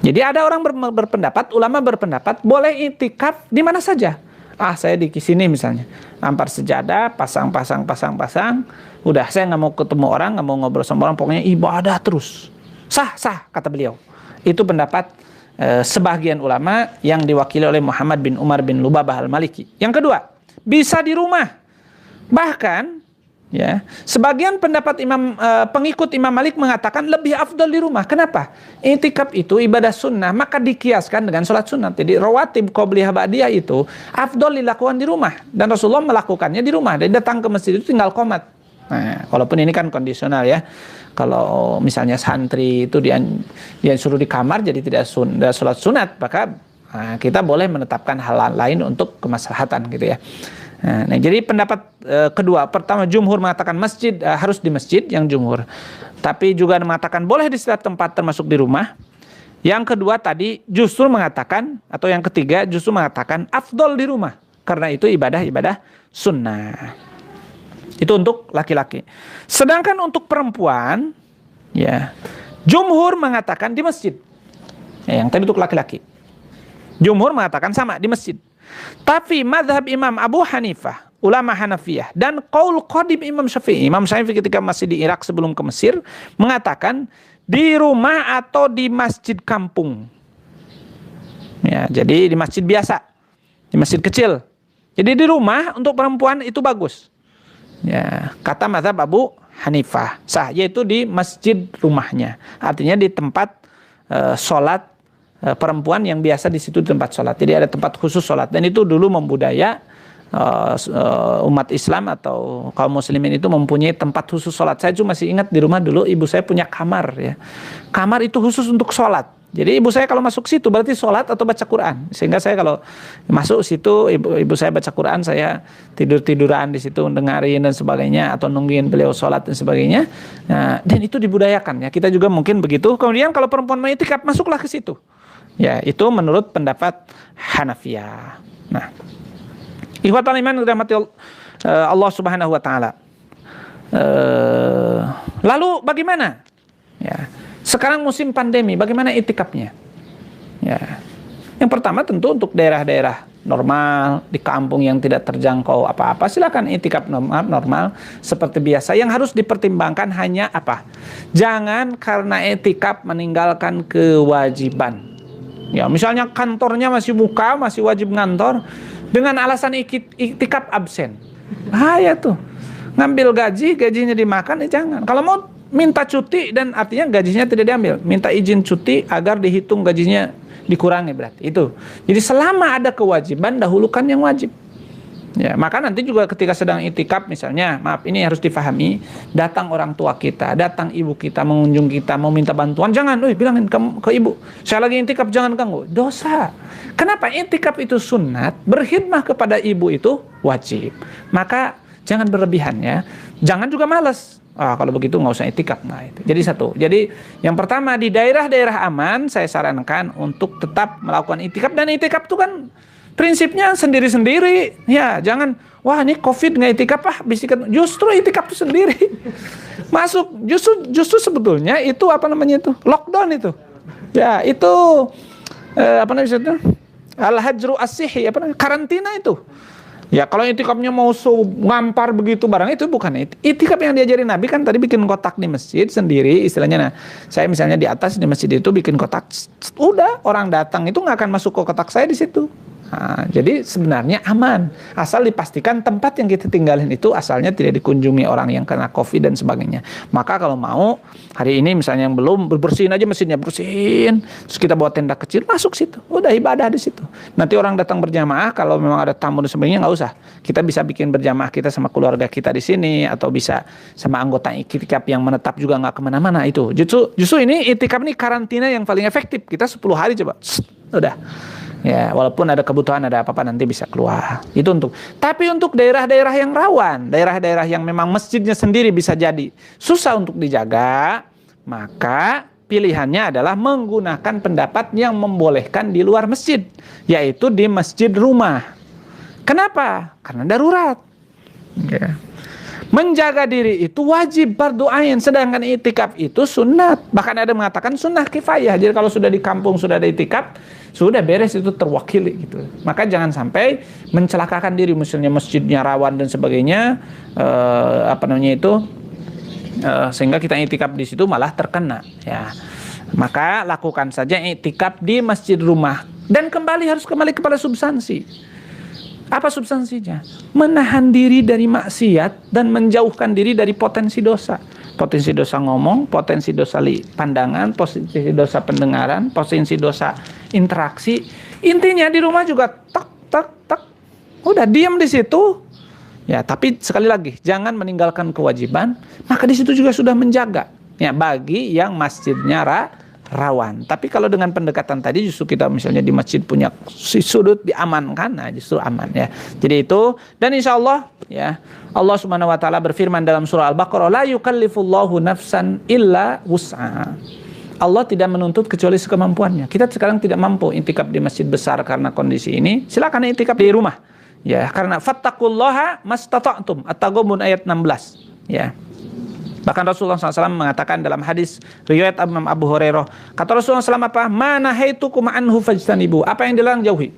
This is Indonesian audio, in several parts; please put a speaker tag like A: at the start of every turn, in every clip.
A: Jadi ada orang berpendapat, ulama berpendapat boleh itikaf di mana saja. Saya di sini misalnya, ampar sejadah, pasang, udah saya nggak mau ketemu orang, nggak mau ngobrol sama orang, pokoknya ibadah terus. Sah, kata beliau. Itu pendapat sebagian ulama yang diwakili oleh Muhammad bin Umar bin Lubabah al-Maliki. Yang kedua, bisa di rumah. Bahkan ya, sebagian pendapat pengikut Imam Malik mengatakan lebih afdal di rumah. Kenapa? I'tikaf itu ibadah sunnah, maka dikiaskan dengan sholat sunnah. Jadi rawatib qobliyah ba'diyah itu afdal dilakukan di rumah, dan Rasulullah melakukannya di rumah. Dia datang ke masjid itu tinggal qomat. Nah, walaupun ini kan kondisional ya. Kalau misalnya santri itu dia suruh di kamar jadi tidak sholat sunat, maka kita boleh menetapkan hal lain untuk kemaslahatan gitu ya. Nah, jadi pendapat kedua, pertama jumhur mengatakan masjid harus di masjid, yang jumhur. Tapi juga mengatakan boleh di setiap tempat termasuk di rumah. Yang kedua tadi justru mengatakan, atau yang ketiga justru mengatakan afdol di rumah, karena itu ibadah sunnah. Itu untuk laki-laki. Sedangkan untuk perempuan, ya, jumhur mengatakan di masjid. Ya, yang tadi untuk laki-laki. Jumhur mengatakan sama di masjid. Tapi mazhab Imam Abu Hanifah, ulama Hanafiyah, dan qaul qadim Imam Syafi'i. Imam Syafi'i ketika masih di Irak sebelum ke Mesir mengatakan di rumah atau di masjid kampung. Ya, jadi di masjid biasa, di masjid kecil. Jadi di rumah untuk perempuan itu bagus. Ya, kata mazhab Abu Hanifah sah, yaitu di masjid rumahnya. Artinya di tempat sholat perempuan yang biasa di situ tempat sholat. Jadi ada tempat khusus sholat, dan itu dulu membudaya umat Islam atau kaum muslimin itu mempunyai tempat khusus sholat. Saya cuma masih ingat di rumah dulu ibu saya punya kamar ya. Kamar itu khusus untuk sholat. Jadi ibu saya kalau masuk situ berarti sholat atau baca Quran. Sehingga saya kalau masuk situ ibu saya baca Quran, saya tiduran di situ dengerin dan sebagainya, atau nungguin beliau sholat dan sebagainya. Nah, dan itu dibudayakan ya. Kita juga mungkin begitu. Kemudian kalau perempuan mau i'tikaf, masuklah ke situ. Ya, itu menurut pendapat Hanafiyah. Nah, ikhwatal iman rahmati Allah Subhanahu wa taala. Lalu bagaimana? Ya. Sekarang musim pandemi, bagaimana i'tikafnya? Ya. Yang pertama tentu untuk daerah-daerah normal, di kampung yang tidak terjangkau apa-apa, silakan i'tikaf normal seperti biasa. Yang harus dipertimbangkan hanya apa? Jangan karena i'tikaf meninggalkan kewajiban. Ya, misalnya kantornya masih buka, masih wajib ngantor, dengan alasan i'tikaf absen. Bahaya tuh. Ngambil gajinya dimakan, jangan. Kalau mau minta cuti, dan artinya gajinya tidak diambil, minta izin cuti agar dihitung gajinya dikurangi, berarti itu. Jadi selama ada kewajiban, dahulukan yang wajib. Ya, maka nanti juga ketika sedang i'tikaf misalnya, maaf ini harus difahami, datang orang tua kita, datang ibu kita mengunjung kita, mau minta bantuan, jangan, bilangin ke ibu, saya lagi i'tikaf, jangan ganggu. Dosa. Kenapa? I'tikaf itu sunat, berkhidmah kepada ibu itu wajib. Maka jangan berlebihan ya. Jangan juga malas. Kalau begitu nggak usah i'tikaf. Nah, itu. Jadi satu. Jadi yang pertama, di daerah-daerah aman saya sarankan untuk tetap melakukan i'tikaf, dan i'tikaf itu kan prinsipnya sendiri-sendiri. Ya, jangan wah ini Covid nggak i'tikaf bisikan. Justru i'tikaf itu sendiri. Masuk justru sebetulnya itu itu? Lockdown itu. Ya, itu itu? Al-hajru as-sihi, karantina itu. Ya, kalau i'tikafnya mau ngampar begitu barang, itu bukan i'tikaf yang diajari Nabi kan tadi bikin kotak di masjid sendiri istilahnya. Nah, saya misalnya di atas di masjid itu bikin kotak, udah orang datang itu nggak akan masuk ke kotak saya di situ. Nah, jadi sebenarnya aman, asal dipastikan tempat yang kita tinggalin itu asalnya tidak dikunjungi orang yang kena Covid dan sebagainya. Maka kalau mau hari ini misalnya yang belum, bersihin aja mesinnya, bersihin, terus kita bawa tenda kecil, masuk situ, udah ibadah di situ. Nanti orang datang berjamaah, kalau memang ada tamu dan sebagainya nggak usah, kita bisa bikin berjamaah kita sama keluarga kita di sini, atau bisa sama anggota i'tikaf yang menetap juga nggak kemana-mana. Itu justru ini i'tikaf ini karantina yang paling efektif. Kita 10 hari coba, udah. Ya, walaupun ada kebutuhan, ada apa-apa nanti bisa keluar. Itu tapi untuk daerah-daerah yang rawan, daerah-daerah yang memang masjidnya sendiri bisa jadi susah untuk dijaga, maka pilihannya adalah menggunakan pendapat yang membolehkan di luar masjid, yaitu di masjid rumah. Kenapa? Karena darurat. Ya. Menjaga diri itu wajib fardu ain, sedangkan itikaf itu sunat. Bahkan ada yang mengatakan sunnah kifayah. Jadi kalau sudah di kampung sudah ada itikaf, sudah beres, itu terwakili gitu. Maka jangan sampai mencelakakan diri, misalnya masjidnya rawan dan sebagainya, sehingga kita itikaf di situ malah terkena. Ya, maka lakukan saja itikaf di masjid rumah dan harus kembali kepada substansi. Apa substansinya? Menahan diri dari maksiat dan menjauhkan diri dari potensi dosa. Potensi dosa ngomong, potensi dosa pandangan, potensi dosa pendengaran, potensi dosa interaksi. Intinya di rumah juga tak. Udah diam di situ. Ya, tapi sekali lagi jangan meninggalkan kewajiban, maka di situ juga sudah menjaga. Ya, bagi yang masjidnya rawan. Tapi kalau dengan pendekatan tadi justru kita misalnya di masjid punya sudut diamankan, nah justru aman ya. Jadi itu, dan insya Allah ya, Allah Subhanahu wa taala berfirman dalam surah Al-Baqarah, la yukallifullahu nafsan illa wus'aha. Allah tidak menuntut kecuali sekemampuannya. Kita sekarang tidak mampu intikaf di masjid besar karena kondisi ini, silakan intikaf di rumah. Ya, karena fattaqullaha mastata'tum, At-Taghabun ayat 16. Ya. Bahkan Rasulullah SAW mengatakan dalam hadis riwayat Imam Abu Hurairah, kata Rasulullah SAW apa? Mana haitukum anhu fajtanibu. Apa yang dilarang jauhi.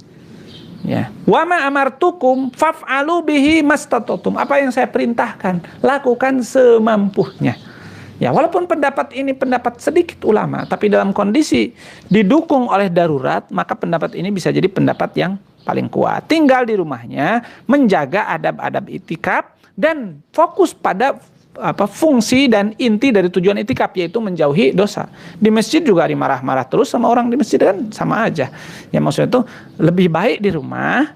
A: Ya. Wa ma amartukum faf'alu bihi mastata'tum. Apa yang saya perintahkan, lakukan semampunya. Ya, walaupun pendapat ini pendapat sedikit ulama, tapi dalam kondisi didukung oleh darurat, maka pendapat ini bisa jadi pendapat yang paling kuat. Tinggal di rumahnya, menjaga adab-adab itikaf dan fokus pada fungsi dan inti dari tujuan itikaf, yaitu menjauhi dosa. Di masjid juga dimarah-marah terus sama orang di masjid kan sama aja. Ya, maksudnya itu lebih baik di rumah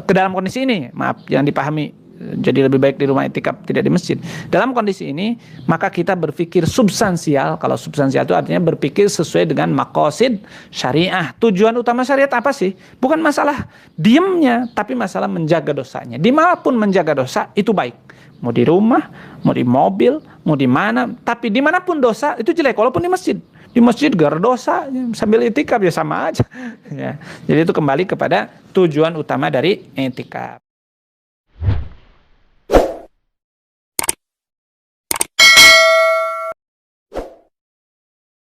A: ke dalam kondisi ini. Maaf, jangan dipahami jadi lebih baik di rumah itikaf tidak di masjid. Dalam kondisi ini maka kita berpikir substansial. Kalau substansial itu artinya berpikir sesuai dengan maqasid syariah. Tujuan utama syariat apa sih? Bukan masalah diamnya, tapi masalah menjaga dosanya. Dimanapun menjaga dosa itu baik. Mau di rumah, mau di mobil, mau di mana, tapi dimanapun dosa itu jelek, walaupun di masjid. Di masjid gar dosa, sambil itikaf ya sama aja. Ya. Jadi itu kembali kepada tujuan utama dari itikaf.